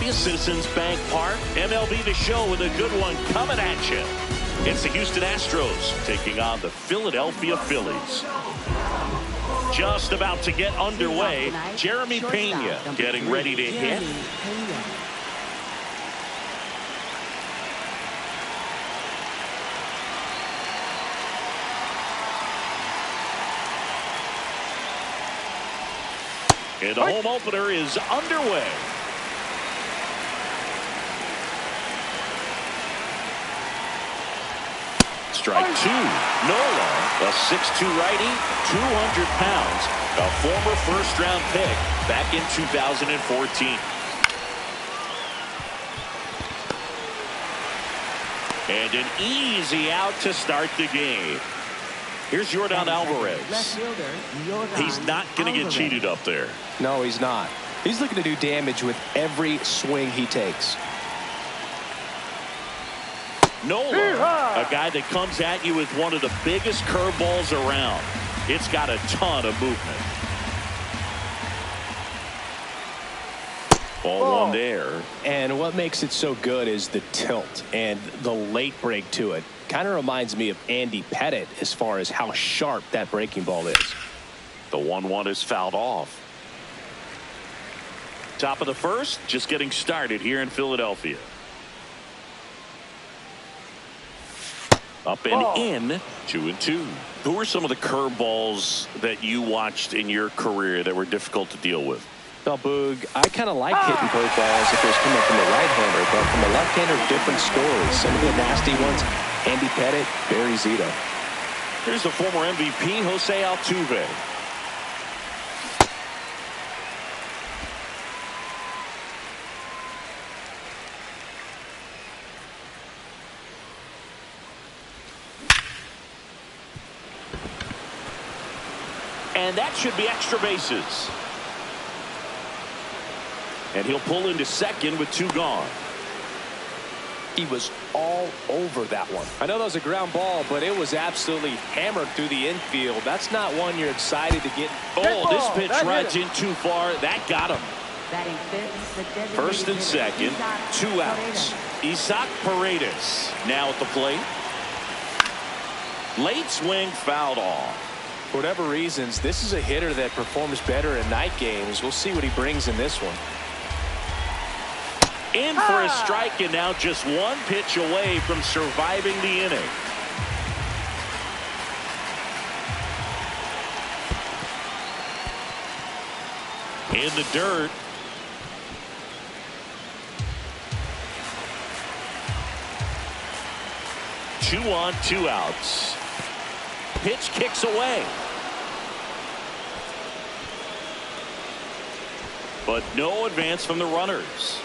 is Citizens Bank Park. MLB The Show with a good one coming at you. It's the Houston Astros taking on the Philadelphia Phillies. Just about to get underway. Jeremy Pena getting ready to hit. And the home opener is underway. Strike two. Nola, a 6'2 righty, 200 pounds, a former first-round pick back in 2014. And an easy out to start the game. Here's Yordan Alvarez. He's not going to get cheated up there. No, he's not. He's looking to do damage with every swing he takes. Nola, a guy that comes at you with one of the biggest curveballs around. It's got a ton of movement. Ball one there. And what makes it so good is the tilt and the late break to it. Kind of reminds me of Andy Pettit as far as how sharp that breaking ball is. The 1-1 is fouled off. Top of the first, just getting started here in Philadelphia. Up and in, 2-2. Who are some of the curveballs that you watched in your career that were difficult to deal with? Well, Boog, I kind of like hitting curveballs if it's coming from a right-hander, but from a left-hander, different stories. Some of the nasty ones, Andy Pettit, Barry Zito. Here's the former MVP, Jose Altuve. And that should be extra bases. And he'll pull into second with two gone. He was all over that one. I know that was a ground ball, but it was absolutely hammered through the infield. That's not one you're excited to get. Oh, this pitch rides in too far. That got him. First and second, 2 outs. Isaac Paredes now at the plate. Late swing fouled off. For whatever reasons, this is a hitter that performs better in night games. We'll see what he brings in this one. In for a strike, and now just one pitch away from surviving the inning. In the dirt. Two on, 2 outs. Pitch kicks away. But no advance from the runners.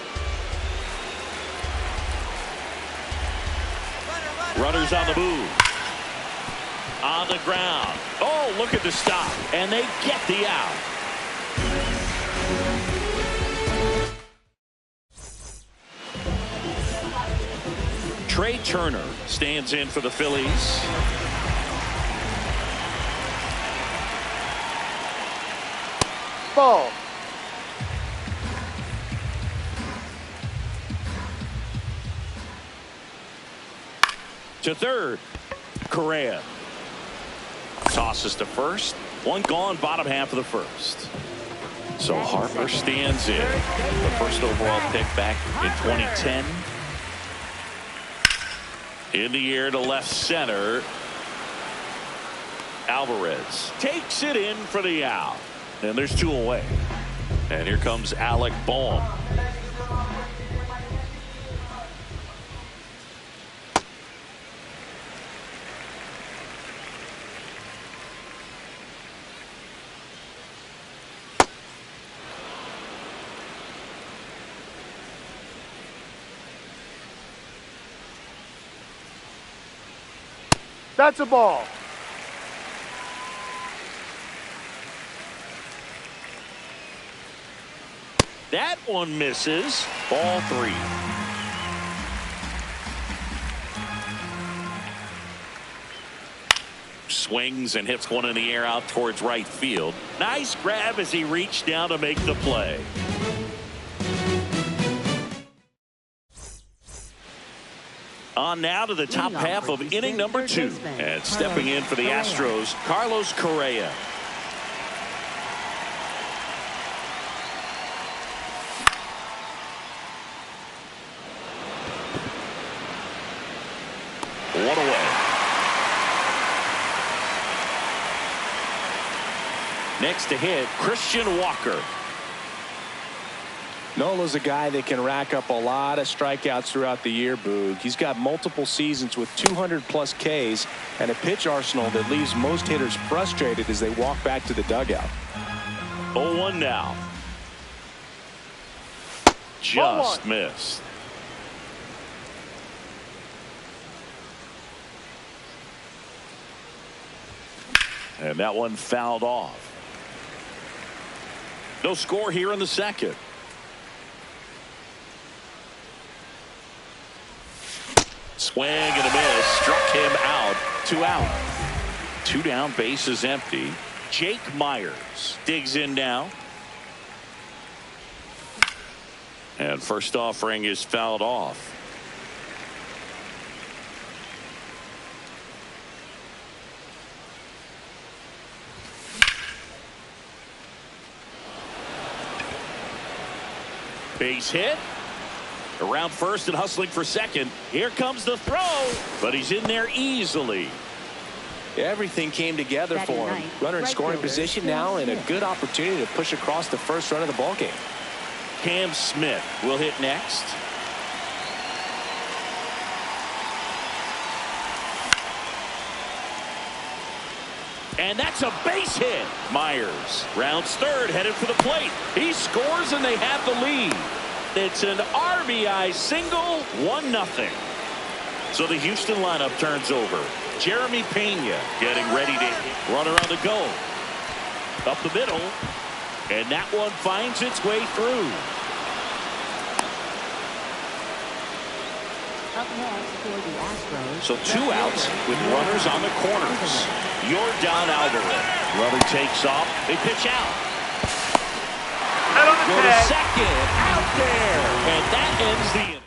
Runners on the move. On the ground. Oh, look at the stop. And they get the out. Trey Turner stands in for the Phillies. Ball. To third, Correa tosses to first. One gone, bottom half of the first. So Harper stands in, the first overall pick back in 2010. In the air to left center. Alvarez takes it in for the out. And there's 2 away. And here comes Alec Bohm. That's a ball. That one misses. Ball 3. Swings and hits one in the air out towards right field. Nice grab as he reached down to make the play. On now to the top half of inning number 2. And stepping in for the Astros, Carlos Correa. One away. Next to hit, Christian Walker. Nola's a guy that can rack up a lot of strikeouts throughout the year, Boog. He's got multiple seasons with 200+ Ks and a pitch arsenal that leaves most hitters frustrated as they walk back to the dugout. 0-1 now. Just missed. And that one fouled off. No score here in the second. Swing and a miss. Struck him out. 2 out. 2 down. Base is empty. Jake Myers digs in now. And first offering is fouled off. Base hit. Around first and hustling for second. Here comes the throw, but he's in there easily. Everything came together for him. Runner in scoring position now and a good opportunity to push across the first run of the ballgame. Cam Smith will hit next. And that's a base hit. Myers rounds third, headed for the plate. He scores and they have the lead. It's an RBI single, 1-0. So the Houston lineup turns over. Jeremy Pena getting ready to hit. Runner on the go. Up the middle. And that one finds its way through. Up next for the Astros. So 2 outs with runners on the corners. Yordan Alvarez. Runner takes off. They pitch out. Go to second. Out there. And that ends the inning.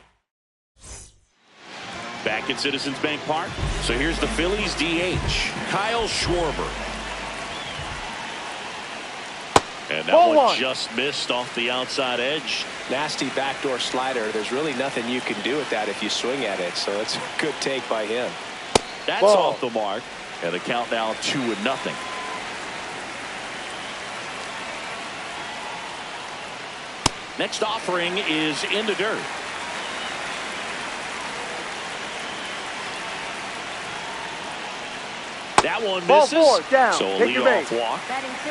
Back at Citizens Bank Park. So here's the Phillies DH, Kyle Schwarber. And that one just missed off the outside edge. Nasty backdoor slider. There's really nothing you can do with that if you swing at it. So it's a good take by him. That's off the mark. And the count now 2-0. Next offering is in the dirt. That one misses. So a leadoff walk.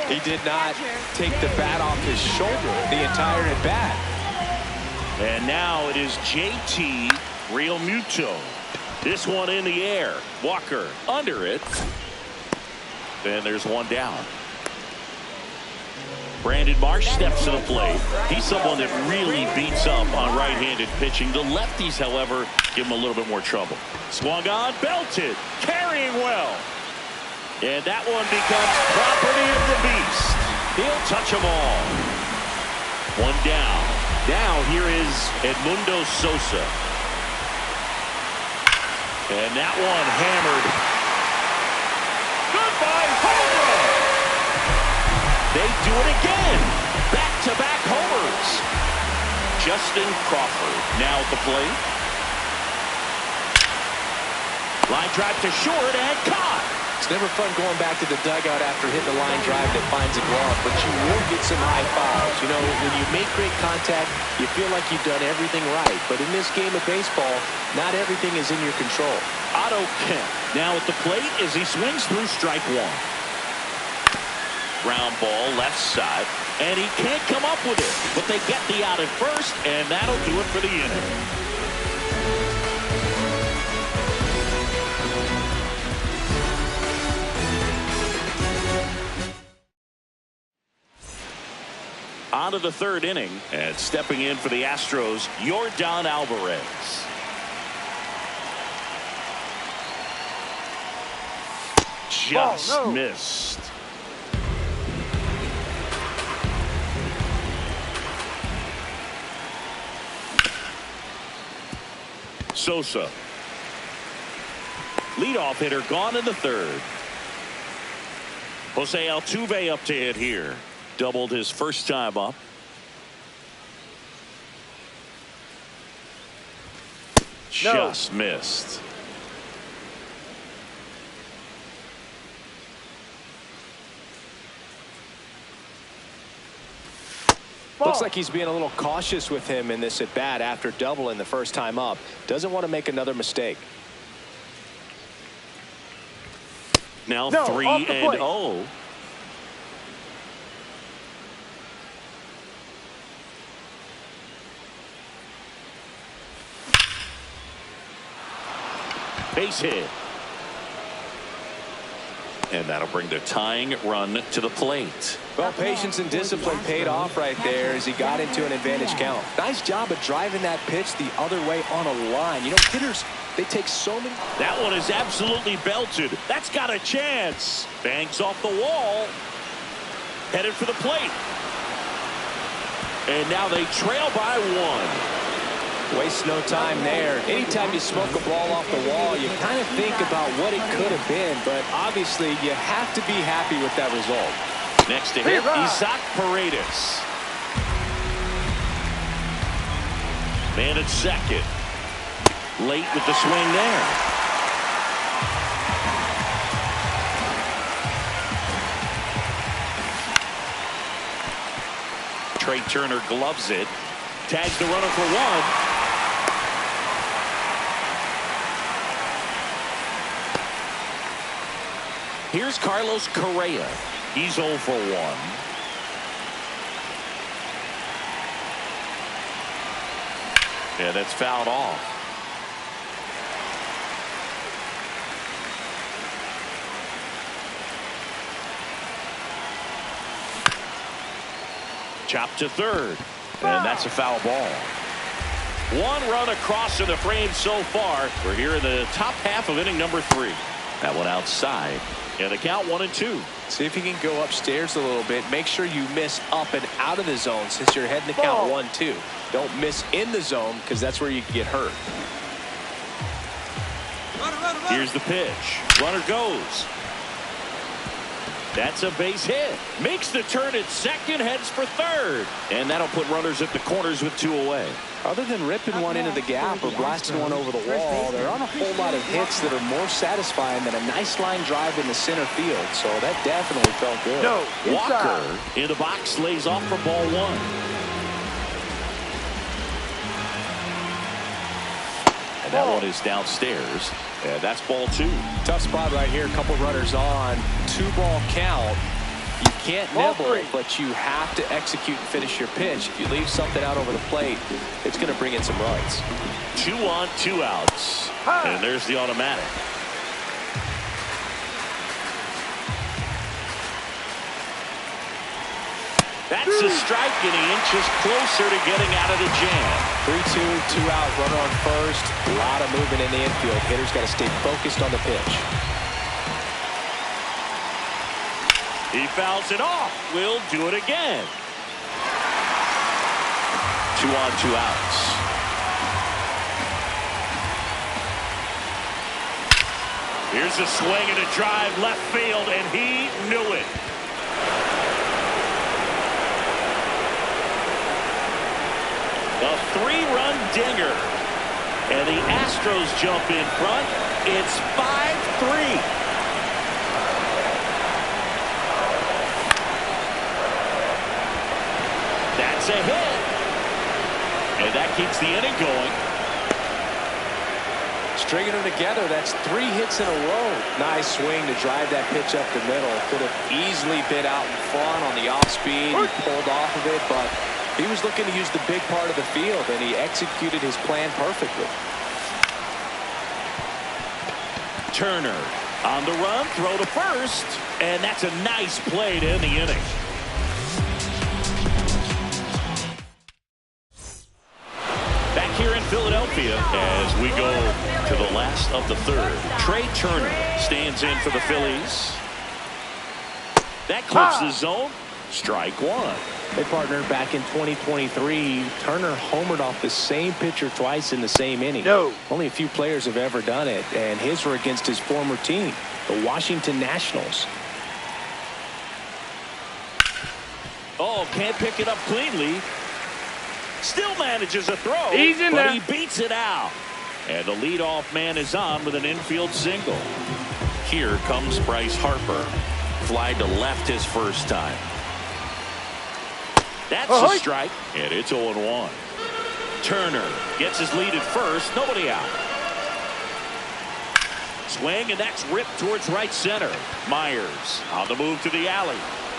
He did not take the bat off his shoulder the entire at bat. And now it is JT Realmuto. This one in the air. Walker under it. And there's one down. Brandon Marsh steps to the plate. He's someone that really beats up on right-handed pitching. The lefties, however, give him a little bit more trouble. Swung on, belted, carrying well. And that one becomes property of the beast. He'll touch them all. One down. Now here is Edmundo Sosa. And that one hammered. Goodbye, home run. They do it again. Back-to-back homers. Justin Crawford now at the plate. Line drive to short and caught. It's never fun going back to the dugout after hitting a line drive that finds a glove, but you will get some high fives. You know, when you make great contact, you feel like you've done everything right. But in this game of baseball, not everything is in your control. Otto Kemp now at the plate as he swings through strike 1. Ground ball left side, and he can't come up with it. But they get the out at first, and that'll do it for the inning. On to the third inning, and stepping in for the Astros, Yordan Alvarez. Just missed. Sosa Leadoff hitter gone in the third. Jose Altuve up to hit here. Doubled his first time up. Just missed. Looks like he's being a little cautious with him in this at bat after doubling the first time up. Doesn't want to make another mistake. Now 3-0. Base hit. And that'll bring the tying run to the plate. Well, patience and discipline paid off right there as he got into an advantage count. Nice job of driving that pitch the other way on a line. You know, hitters, they take so many. That one is absolutely belted. That's got a chance. Banks off the wall. Headed for the plate. And now they trail by one. Waste no time there. Anytime you smoke a ball off the wall, you kind of think about what it could have been, but obviously you have to be happy with that result. Next to hit, Isaac Paredes. Man at second. Late with the swing there. Trey Turner gloves it. Tags the runner for one. Here's Carlos Correa. He's 0 for 1. Yeah, that's fouled off. Chopped to third. And that's a foul ball. One run across in the frame so far. We're here in the top half of inning number 3. That one outside. And the count 1-2. See if you can go upstairs a little bit. Make sure you miss up and out of the zone since you're heading to count 1-2. Don't miss in the zone because that's where you can get hurt. Here's the pitch. Runner goes. That's a base hit. Makes the turn at second, heads for third. And that'll put runners at the corners with 2 away. Other than ripping one into the gap or blasting one over the wall, there aren't a whole lot of hits that are more satisfying than a nice line drive in the center field. So that definitely felt good. Walker in the box lays off for ball 1. And that one is downstairs. And that's ball 2. Tough spot right here. A couple runners on. 2-ball count. You can't nibble, but you have to execute and finish your pitch. If you leave something out over the plate, it's going to bring in some runs. 2 on, 2 outs. And there's the automatic. That's a strike, and he inches closer to getting out of the jam. 3-2, 2-out, runner on first. A lot of movement in the infield. Hitter's got to stay focused on the pitch. He fouls it off. We'll do it again. 2 on, 2 outs. Here's a swing and a drive left field, and he knew it. A 3-run dinger. And the Astros jump in front. It's 5-3. That's a hit. And that keeps the inning going. Stringing them together, that's 3 hits in a row. Nice swing to drive that pitch up the middle. Could have easily been out in front on the off speed. He pulled off of it, but he was looking to use the big part of the field, and he executed his plan perfectly. Turner on the run, throw to first, and that's a nice play to end the inning. Back here in Philadelphia as we go to the last of the third. Trey Turner stands in for the Phillies. That clips the zone. Strike one. Hey, partner, back in 2023, Turner homered off the same pitcher twice in the same inning. No. Only a few players have ever done it, and his were against his former team, the Washington Nationals. Oh, can't pick it up cleanly. Still manages a throw, He's in but there. he beats it out. And the leadoff man is on with an infield single. Here comes Bryce Harper. Fly to left his first time. That's a strike, and it's 0-1. Turner gets his lead at first. Nobody out. Swing, and that's ripped towards right center. Myers on the move to the alley.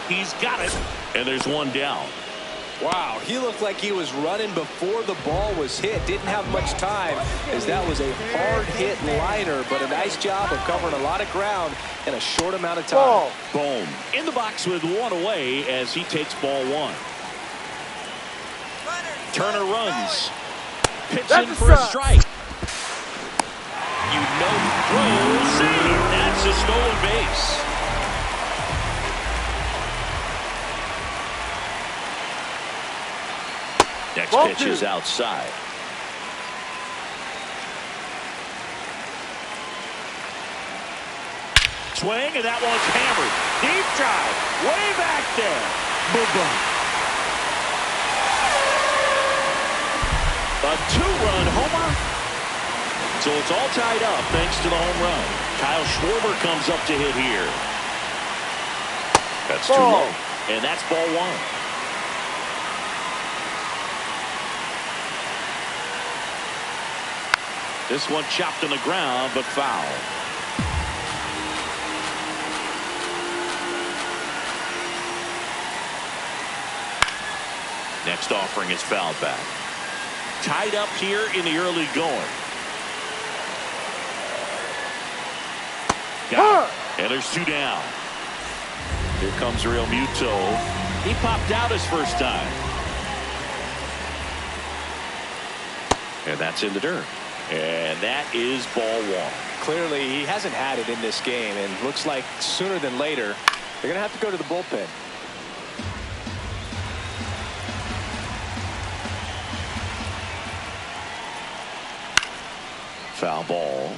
He's got it, and there's one down. Wow, he looked like he was running before the ball was hit. Didn't have much time, as that was a hard hit liner, but a nice job of covering a lot of ground in a short amount of time. Boom. In the box with one away as he takes ball one. Turner runs. Pitch in for a strike. You know, throw, save. That's a stolen base. Next pitch is outside. Swing, and that one's hammered. Deep drive. Way back there. Boom. A two-run homer. So it's all tied up thanks to the home run. Kyle Schwarber comes up to hit here. That's too low. And that's ball one. This one chopped on the ground, but foul. Next offering is fouled back. Tied up here in the early going. Got it. And there's two down. Here comes Real Muto. He popped out his first time. And that's in the dirt. And that is ball one. Clearly, he hasn't had it in this game, and looks like sooner than later, they're going to have to go to the bullpen. Foul ball.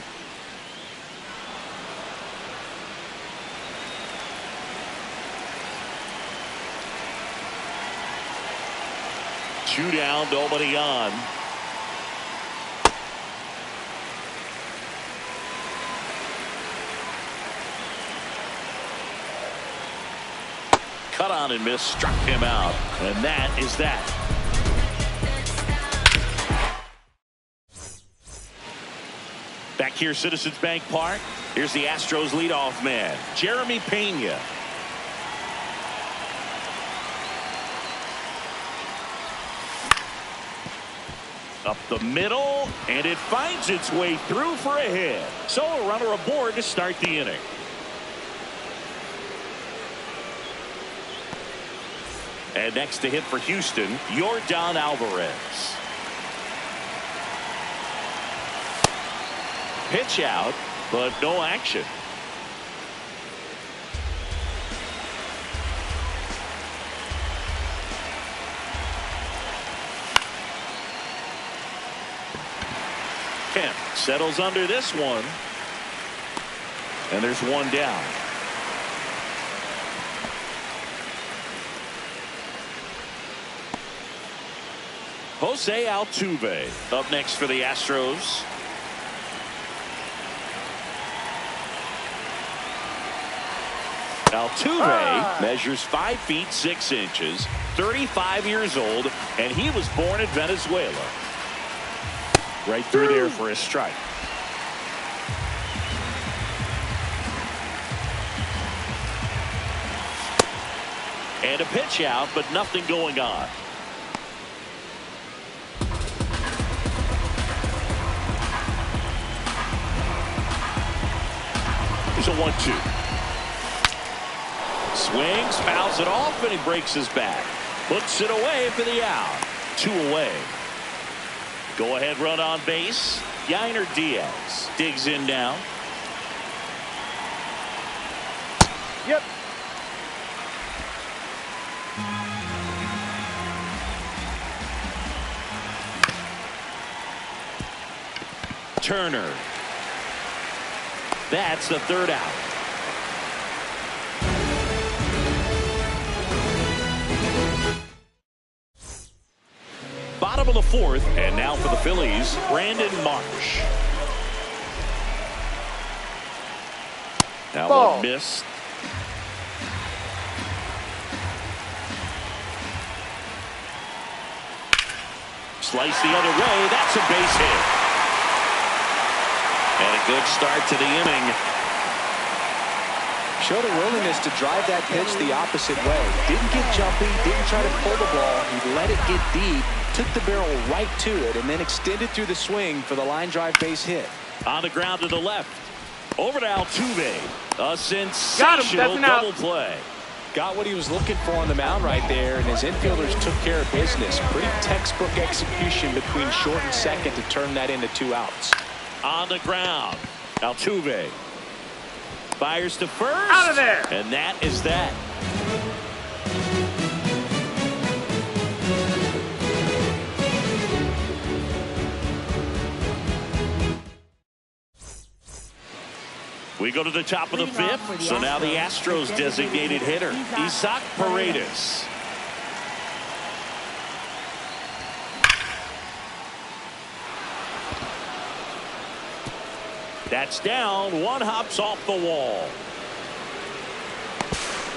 Two down, nobody on. Cut on and miss, struck him out, and that is that. Back here, Citizens Bank Park. Here's the Astros leadoff man, Jeremy Pena. Up the middle, and it finds its way through for a hit. So a runner aboard to start the inning. And next to hit for Houston, Yordan Alvarez. Pitch out, but no action. Kemp settles under this one. And there's one down. Jose Altuve up next for the Astros. Altuve measures 5 feet 6 inches, 35 years old, and he was born in Venezuela. Right through there for a strike. And a pitch out, but nothing going on. Here's a 1-2. Swings, fouls it off, and he breaks his back. Puts it away for the out. 2 away. Go ahead run on base. Yainer Diaz digs in now. Turner. That's the third out. Bottom of the fourth, and now for the Phillies, Brandon Marsh. That one missed. Slice the other way. That's a base hit. And a good start to the inning. Showed a willingness to drive that pitch the opposite way. Didn't get jumpy, didn't try to pull the ball. He let it get deep, took the barrel right to it, and then extended through the swing for the line drive base hit. On the ground to the left. Over to Altuve. A sensational double play. Got what he was looking for on the mound right there, and his infielders took care of business. Pretty textbook execution between short and second to turn that into 2 outs. On the ground. Altuve. Fires to first. Out of there. And that is that. We go to the top of the fifth. So now the Astros designated hitter, Isaac Paredes. That's down. One hops off the wall.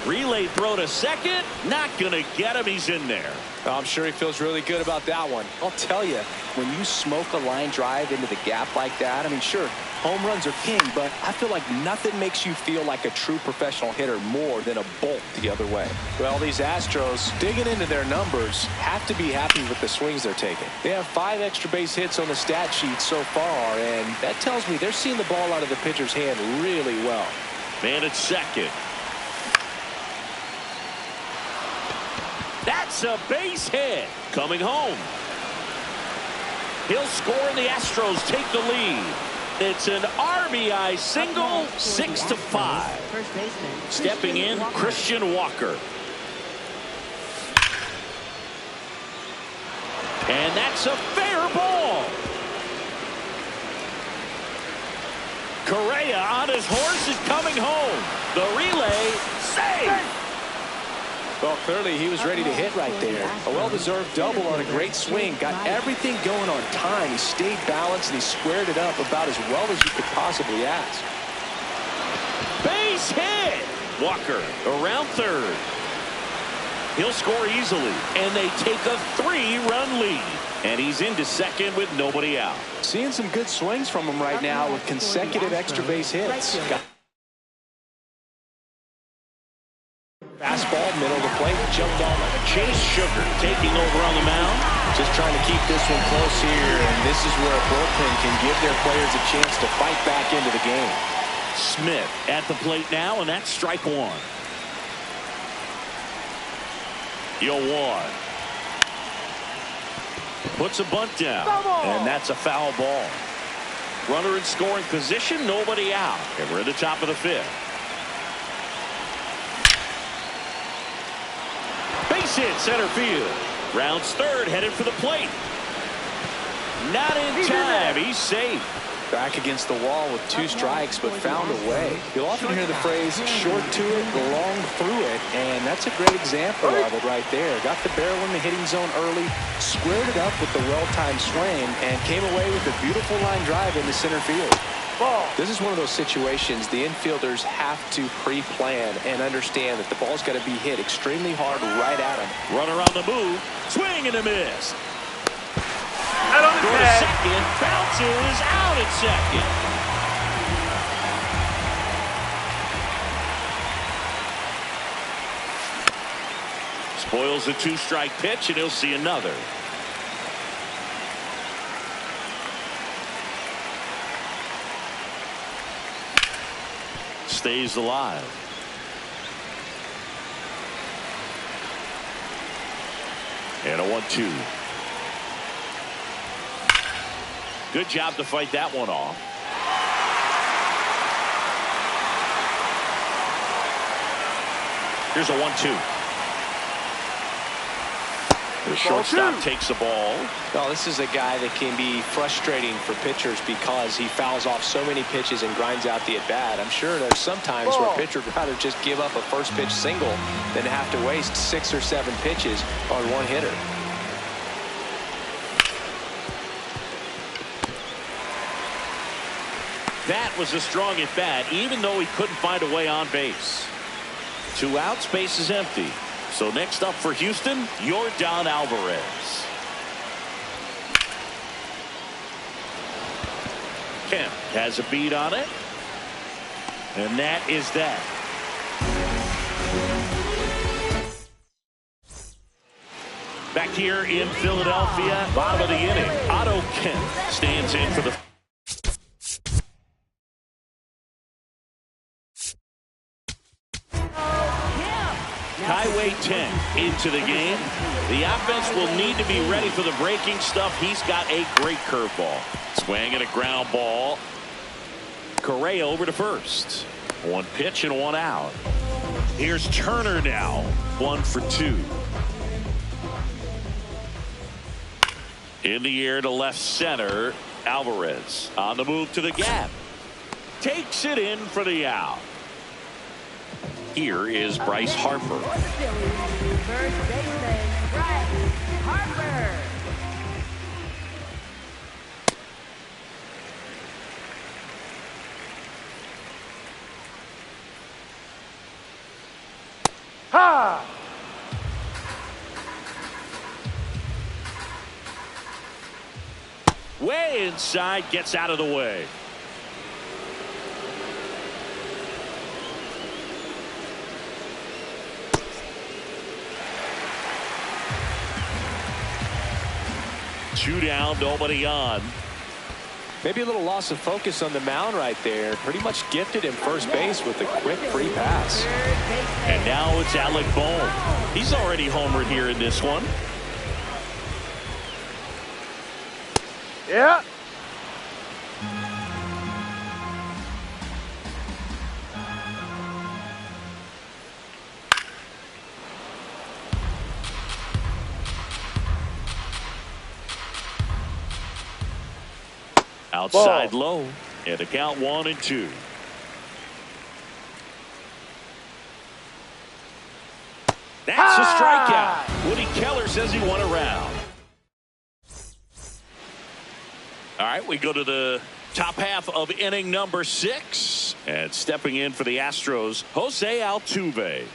Relay throw to second. Not going to get him. He's in there. I'm sure he feels really good about that one. I'll tell you, when you smoke a line drive into the gap like that, I mean, sure, home runs are king, but I feel like nothing makes you feel like a true professional hitter more than a bolt the other way. Well, these Astros, digging into their numbers, have to be happy with the swings they're taking. They have 5 extra base hits on the stat sheet so far, and that tells me they're seeing the ball out of the pitcher's hand really well. Man at second. That's a base hit. Coming home. He'll score and the Astros take the lead. It's an RBI single, 6-5. Stepping in, Christian Walker. And that's a fair ball. Correa on his horse is coming home. The relay, save. Well, clearly he was ready to hit right there. A well-deserved double on a great swing. Got everything going on time. He stayed balanced and he squared it up about as well as you could possibly ask. Base hit. Walker around third. He'll score easily, and they take a 3-run lead. And he's into second with nobody out. Seeing some good swings from him right now with consecutive extra base hits. Fastball, middle of the plate, jumped on it. Chase Sugar taking over on the mound. Just trying to keep this one close here, and this is where a bullpen can give their players a chance to fight back into the game. Smith at the plate now, and that's strike one. 0-1. Puts a bunt down, and that's a foul ball. Runner in scoring position, nobody out. And we're at the top of the fifth. Base hit center field. Rounds third, headed for the plate. Not in time. He's safe. Back against the wall with 2 strikes, but found a way. You'll often hear the phrase short to it, long through it, and that's a great example of it right there. Got the barrel in the hitting zone early, squared it up with the well-timed swing, and came away with a beautiful line drive into center field. This is one of those situations the infielders have to pre-plan and understand that the ball's got to be hit extremely hard right at them. Runner on the move, swing and a miss. Out on the Go to tag. second, bounces out at second. Spoils a 2-strike pitch, and he'll see another. Stays alive. And a 1-2. Good job to fight that one off. Here's a 1-2. The shortstop takes the ball. Well, this is a guy that can be frustrating for pitchers because he fouls off so many pitches and grinds out the at-bat. I'm sure there's some times where a pitcher would rather just give up a first pitch single than have to waste 6 or 7 pitches on one hitter. That was a strong at bat, even though he couldn't find a way on base. 2 outs, base is empty. So next up for Houston, Yordan Alvarez. Kemp has a beat on it. And that is that. Back here in Philadelphia, bottom of the inning, Otto Kemp stands in for the Highway 10 into the game. The offense will need to be ready for the breaking stuff. He's got a great curveball. Swing and a ground ball. Correa over to first. 1 pitch and 1 out. Here's Turner now. 1 for 2. In the air to left center. Alvarez on the move to the gap. Takes it in for the out. Here is Bryce Harper. First baseman, Bryce Harper. Ha! Way inside, gets out of the way. Two down, nobody on. Maybe a little loss of focus on the mound right there. Pretty much gifted him first base with a quick free pass. And now it's Alec Bohm. He's already homered here in this one. Yeah. Outside low, and a count 1-2. That's a strikeout. Woody Keller says he won a round. All right, we go to the top half of inning number 6. And stepping in for the Astros, Jose Altuve.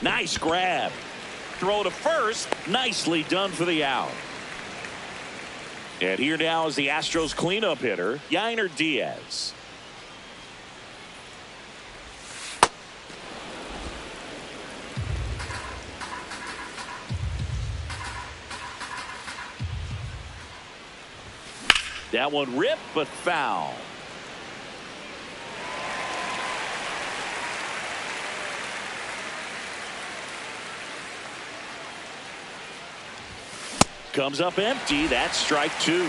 Nice grab. Throw to first. Nicely done for the out. And here now is the Astros cleanup hitter, Yainer Diaz. That one ripped, but foul. Comes up empty. That's strike 2.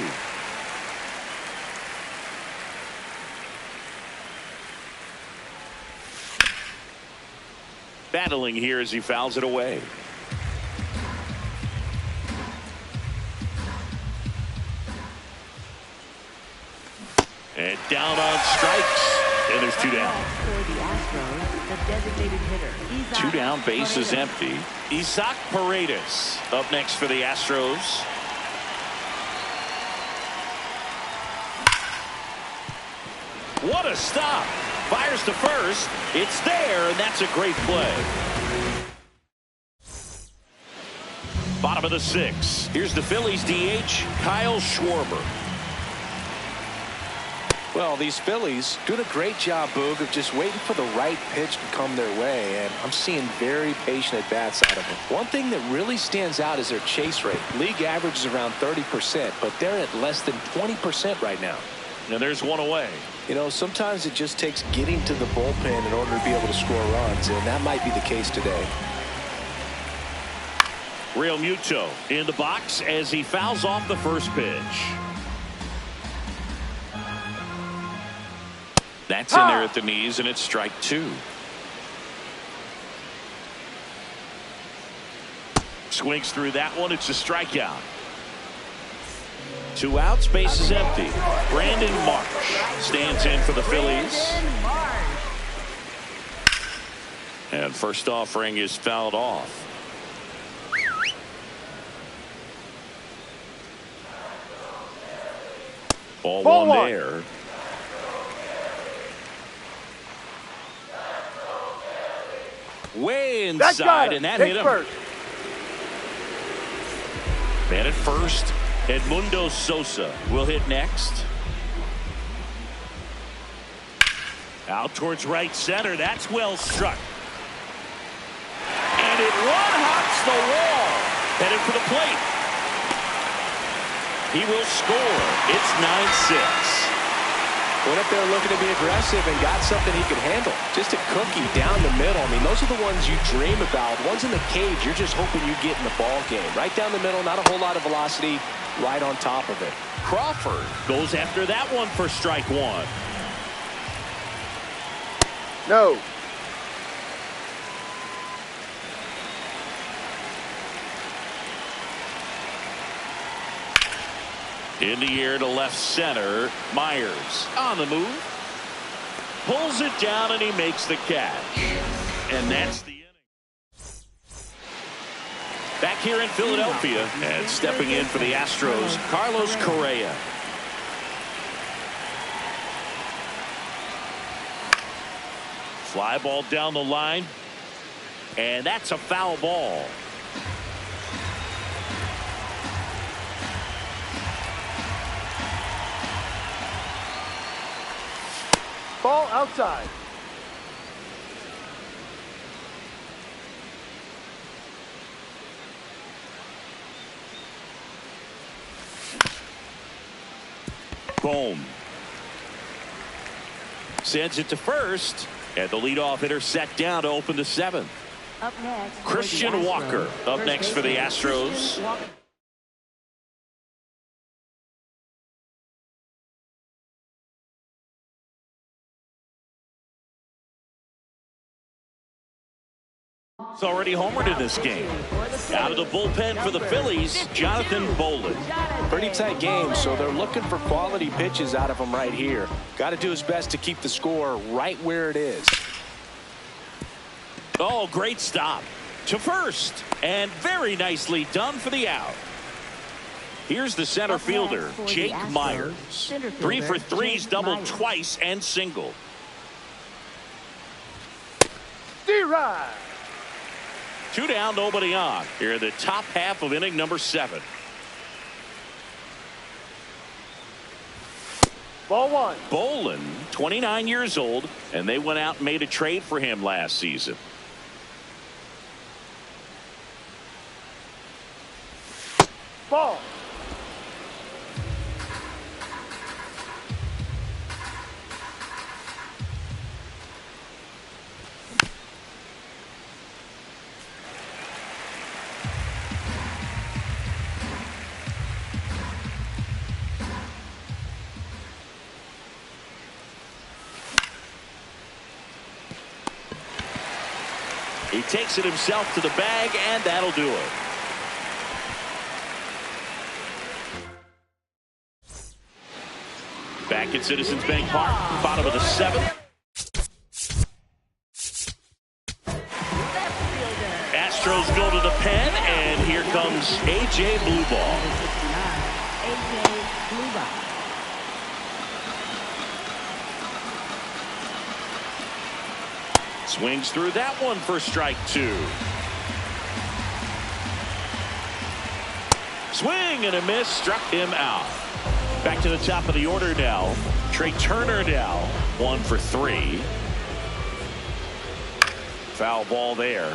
Battling here as he fouls it away. And down on strikes. And there's 2 down. For the Astros, the designated hitter. 2 down, base is empty. Isaac Paredes up next for the Astros. What a stop. Fires to first. It's there, and that's a great play. Bottom of the 6. Here's the Phillies DH, Kyle Schwarber. Well, these Phillies doing a great job, Boog, of just waiting for the right pitch to come their way, and I'm seeing very patient at-bats out of them. One thing that really stands out is their chase rate. League average is around 30%, but they're at less than 20% right now. And there's one away. You know, sometimes it just takes getting to the bullpen in order to be able to score runs, and that might be the case today. Real Muto in the box as he fouls off the first pitch. That's in there at the knees, and it's strike 2. Swings through that one. It's a strikeout. 2 outs, base is empty. Brandon Marsh stands in for the Phillies. And first offering is fouled off. Ball one there. Way inside, and that hit him. Man at first. Edmundo Sosa will hit next. Out towards right center. That's well struck. And it one-hops the wall. Headed for the plate. He will score. It's 9-6. Went up there looking to be aggressive and got something he could handle. Just a cookie down the middle. I mean, those are the ones you dream about. Ones in the cage, you're just hoping you get in the ball game. Right down the middle, not a whole lot of velocity, right on top of it. Crawford goes after that one for strike one. No. In the air to left center. Myers on the move. Pulls it down and he makes the catch. And that's the inning. Back here in Philadelphia and stepping in for the Astros, Carlos Correa. Fly ball down the line. And that's a foul ball. Ball outside. Boom. Sends it to first. And the leadoff hitter set down to open the 7th. Up next, Christian Walker up next for the Astros. He's already homered in this game. Out of the bullpen for the Phillies, Jonathan Bolin. Pretty tight game, so they're looking for quality pitches out of him right here. Got to do his best to keep the score right where it is. Oh, great stop to first, and very nicely done for the out. Here's the center fielder, Jake Myers. 3 for 3's doubled twice and single. D-Ride. 2 down, nobody on. Here in the top half of inning number 7. Ball one. Bolin, 29 years old, and they went out and made a trade for him last season. Ball. He takes it himself to the bag, and that'll do it. Back at Citizens Bank Park, bottom of the 7th. Astros go to the pen, and here comes A.J. Blueball. A.J. Blueball. Swings through that one for strike 2. Swing and a miss, struck him out. Back to the top of the order now. Trey Turner now 1 for 3. Foul ball there.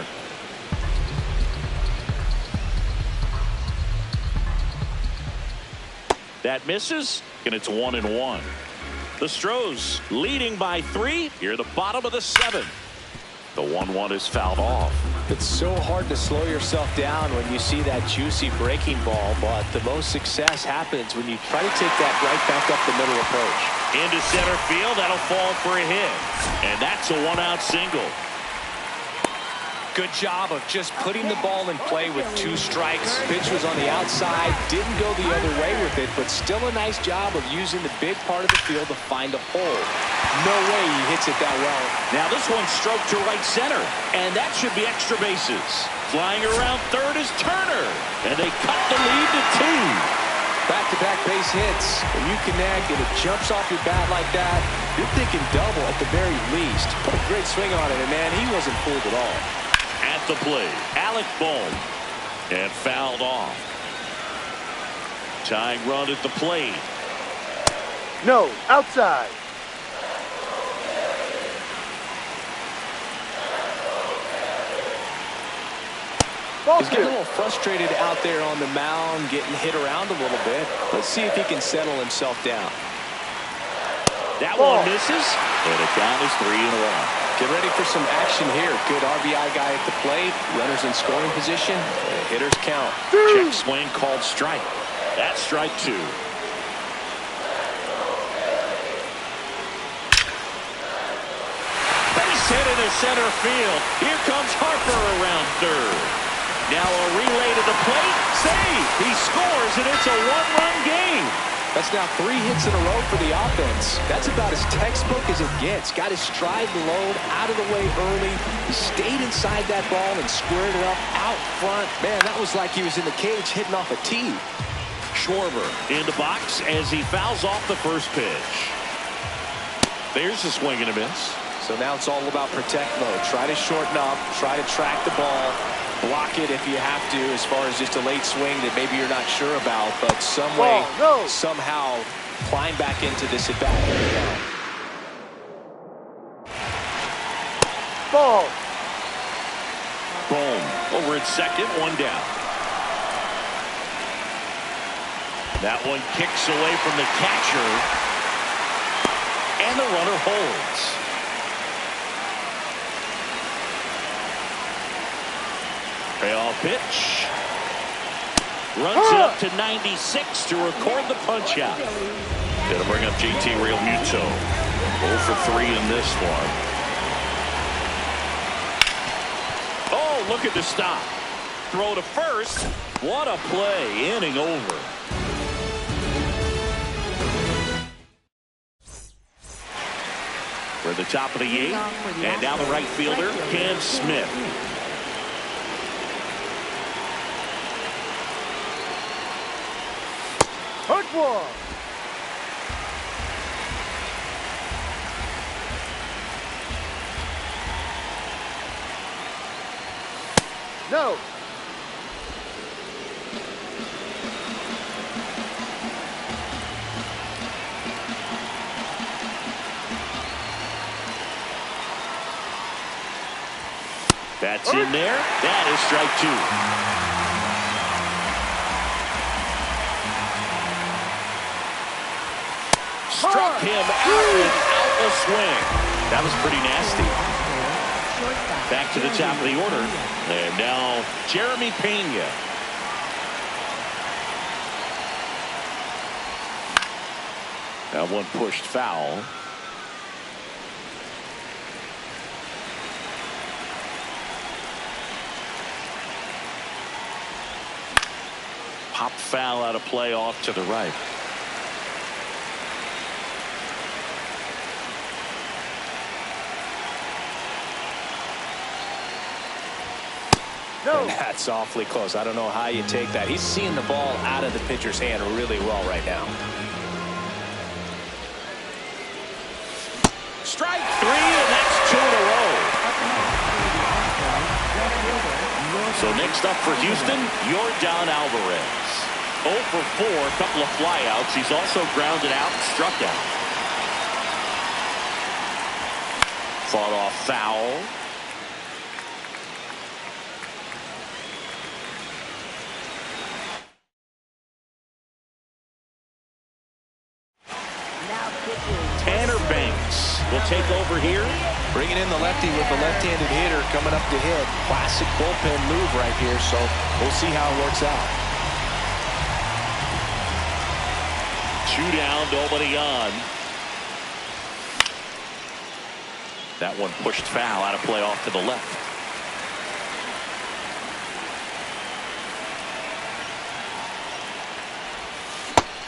That misses, and it's 1-1. The Stros leading by 3 here at the bottom of the 7th. The 1-1 is fouled off. It's so hard to slow yourself down when you see that juicy breaking ball, but the most success happens when you try to take that right back up the middle approach. Into center field, that'll fall for a hit. And that's a 1-out single. Good job of just putting the ball in play with 2 strikes. Pitch was on the outside, didn't go the other way with it, but still a nice job of using the big part of the field to find a hole. No way he hits it that well. Now this one's stroked to right center, and that should be extra bases. Flying around third is Turner, and they cut the lead to 2. Back-to-back base hits. When you connect and it jumps off your bat like that, you're thinking double at the very least. Put a great swing on it, and man, he wasn't fooled at all. At the plate, Alec Bohm, and fouled off. Tying run at the plate. No, outside. He's getting a little frustrated out there on the mound, getting hit around a little bit. Let's see if he can settle himself down. That one misses, and the count is 3-1. Get ready for some action here. Good RBI guy at the plate. Runners in scoring position. Hitters count. Check swing called strike. That's strike 2. Base hit into center field. Here comes Harper around third. Now a relay to the plate. Save. He scores, and it's a 1-run game. That's now 3 hits in a row for the offense. That's about as textbook as it gets. Got his stride load out of the way early. He stayed inside that ball and squared it up out front. Man, that was like he was in the cage hitting off a tee. Schwarber in the box as he fouls off the first pitch. There's a swing and a miss. So now it's all about protect mode. Try to shorten up. Try to track the ball. Block it if you have to, as far as just a late swing that maybe you're not sure about, but some way, somehow climb back into this at bat. Ball. Boom. Over at second, 1 down. That one kicks away from the catcher, and the runner holds. Payoff pitch. Runs it up to 96 to record the punch out. Gonna bring up JT Realmuto. 0 for 3 in this one. Oh, look at the stop. Throw to first. What a play. Inning over. For the top of the 8th. And now the right fielder, Cam Smith. Hurt one. No. That's in there. That is strike 2. Struck him out without a swing. That was pretty nasty. Back to the top of the order. And now Jeremy Pena. That one pushed foul. Pop foul out of play off to the right. And that's awfully close. I don't know how you take that. He's seeing the ball out of the pitcher's hand really well right now. Strike 3, and that's 2 in a row. So next up for Houston, Yordan Alvarez. 0 for 4, a couple of flyouts. He's also grounded out and struck out. Fought off foul. Will take over here. Bringing in the lefty with the left-handed hitter coming up to hit. Classic bullpen move right here, so we'll see how it works out. 2 down, nobody on. That one pushed foul out of play off to the left.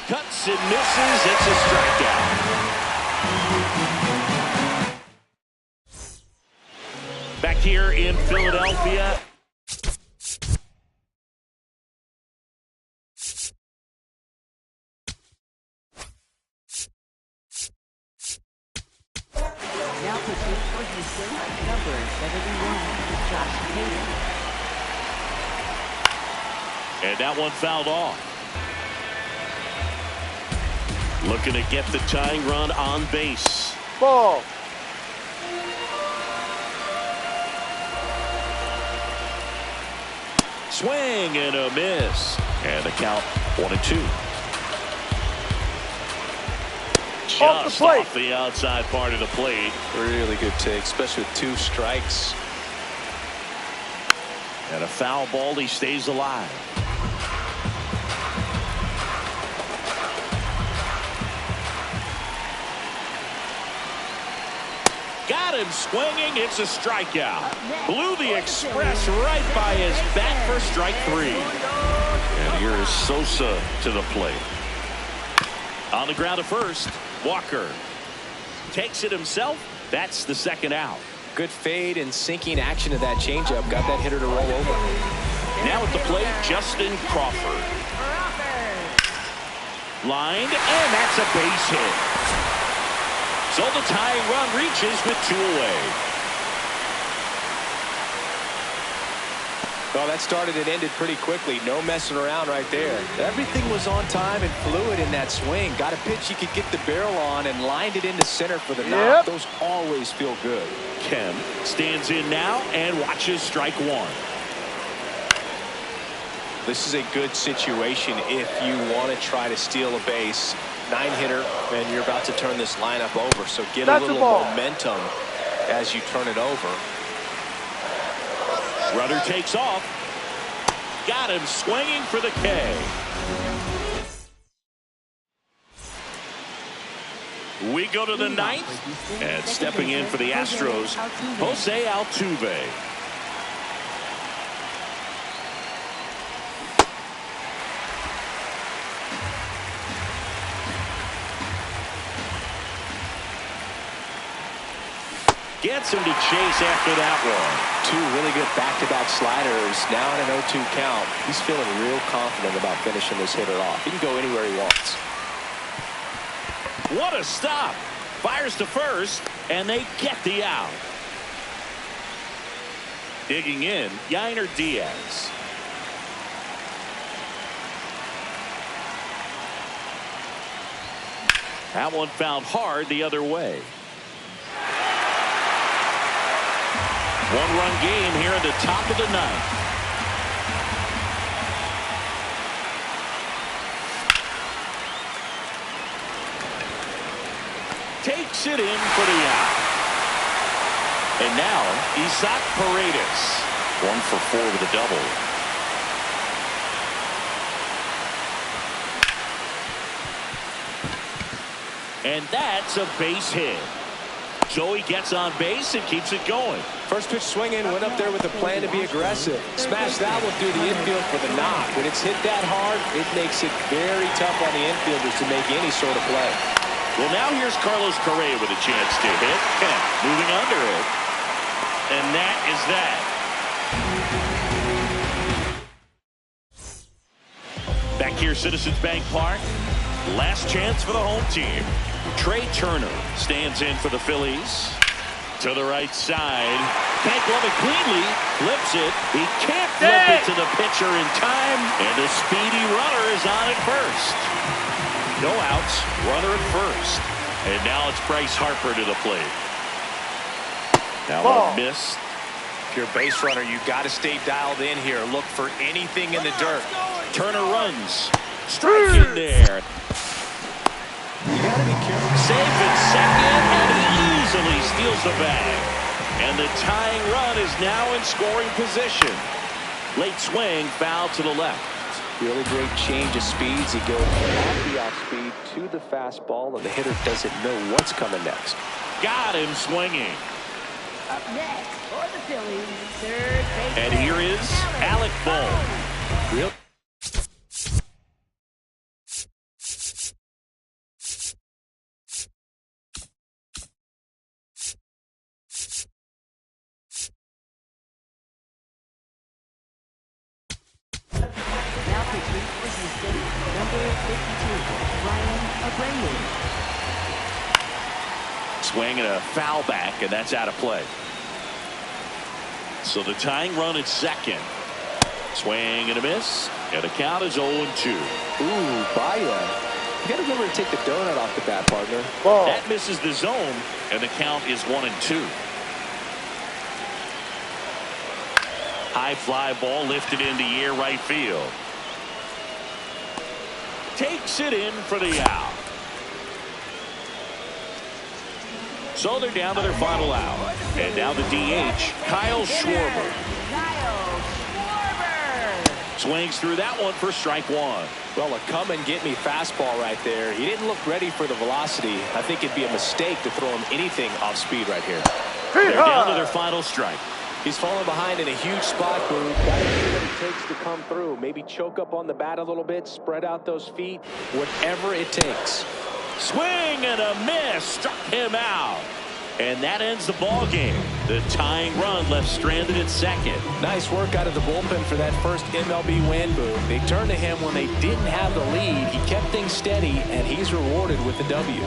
Cuts and misses. It's a strikeout. Back here in Philadelphia. Now pitching for Houston, number 71, Josh Hader. And that one fouled off. Looking to get the tying run on base. Ball. Swing and a miss. And the count 1-2. Just off the outside part of the plate. Really good take, especially with 2 strikes. And a foul ball. He stays alive. Got him swinging. It's a strikeout. Blew the express right by his bat for strike 3. And here is Sosa to the plate. On the ground at first, Walker takes it himself. That's the second out. Good fade and sinking action of that changeup. Got that hitter to roll over. Now at the plate, Justin Crawford. Lined, and that's a base hit. So the tying run reaches with 2 away. Well, that started and ended pretty quickly. No messing around right there. Everything was on time and fluid in that swing. Got a pitch he could get the barrel on and lined it into center for the knock. Those always feel good. Kem stands in now and watches strike 1. This is a good situation if you want to try to steal a base. 9-hitter, and you're about to turn this lineup over. So get a little momentum as you turn it over. Runner takes off. Got him swinging for the K. We go to the 9th, and stepping in for the Astros, Jose Altuve. Gets him to chase after that one. 2 really good back-to-back sliders. Now in an 0-2 count. He's feeling real confident about finishing this hitter off. He can go anywhere he wants. What a stop. Fires to first, and they get the out. Digging in, Yainer Diaz. That one found hard the other way. 1-run game here at the top of the 9th. Takes it in for the out. And now Isaac Paredes. 1 for 4 with a double. And that's a base hit. Joey gets on base and keeps it going. First pitch swinging, went up there with a plan to be aggressive. Smash that one through the infield for the knock. When it's hit that hard, it makes it very tough on the infielders to make any sort of play. Well, now here's Carlos Correa with a chance to hit. Moving under it. And that is that. Back here, Citizens Bank Park. Last chance for the home team. Trey Turner stands in for the Phillies. To the right side. Can't glove it cleanly. Flips it. He can't flip it to the pitcher in time. And the speedy runner is on at first. No outs. Runner at first. And now it's Bryce Harper to the plate. That one missed. If you're a base runner, you got to stay dialed in here. Look for anything in the dirt. Turner runs. Strike in there. You got to be careful. Safe at second, and he easily steals the bag. And the tying run is now in scoring position. Late swing, foul to the left. Really great change of speeds. He goes off the off speed to the fastball, and the hitter doesn't know what's coming next. Got him swinging. Up next for the Phillies, third baseman. And here is Alec Bohm. Ryan Abreu. Swing and a foul back, and that's out of play. So the tying run at second. Swing and a miss, and the count is 0-2. Ooh, Baya. You got to remember to take the donut off the bat, partner. Ball. That misses the zone, and the count is 1-2. High fly ball lifted into air right field. Takes it in for the out. So they're down to their final out. And now the DH, Kyle Schwarber. Swings through that one for strike one. Well, a come-and-get-me fastball right there. He didn't look ready for the velocity. I think it'd be a mistake to throw him anything off speed right here. They're down to their final strike. He's fallen behind in a huge spot, Boo. Got to do what it takes to come through. Maybe choke up on the bat a little bit, spread out those feet, whatever it takes. Swing and a miss, struck him out. And that ends the ball game. The tying run left stranded at second. Nice work out of the bullpen for that first MLB win, Boo. They turned to him when they didn't have the lead. He kept things steady, and he's rewarded with the W.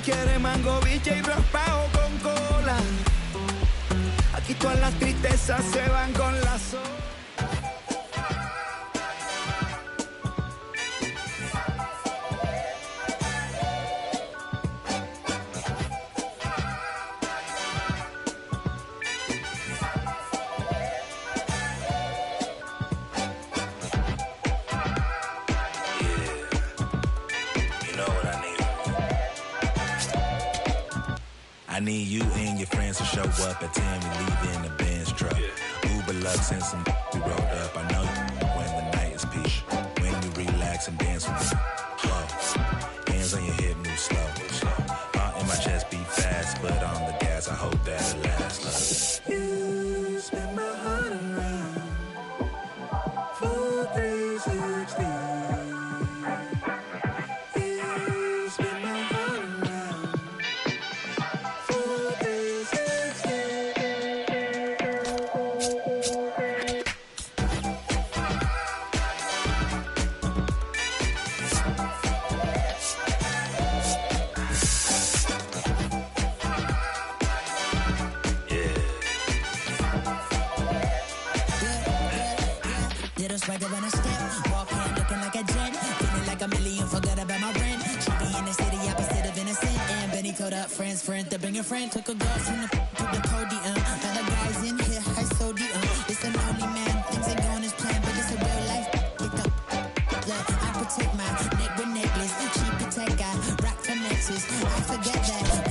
Quiere mango, biche y raspado con cola. Aquí todas las tristezas se van con la sola. I need you and your friends to show up at 10. We leave in the Benz truck. Uber Lux and some we rolled up. I know you when the night is peak. When you relax and dance with me. Whoa. Hands on your hip, move slow. Heart in my chest beat fast, but on the gas, I hope that it lasts. You spin my heart around. Full 360. Swagger when I step, walk in looking like a jet, feeling like a million, forgot about my rent. She be in the city, opposite of innocent. And Benny called up friends, to bring a friend. Took a girl from the to the podium. Got the guys in here, high sodium. It's a lonely man, things ain't going as planned, but it's a real life. Look, I protect my neck with necklace, she protect, I rock for Nexus. I forget that.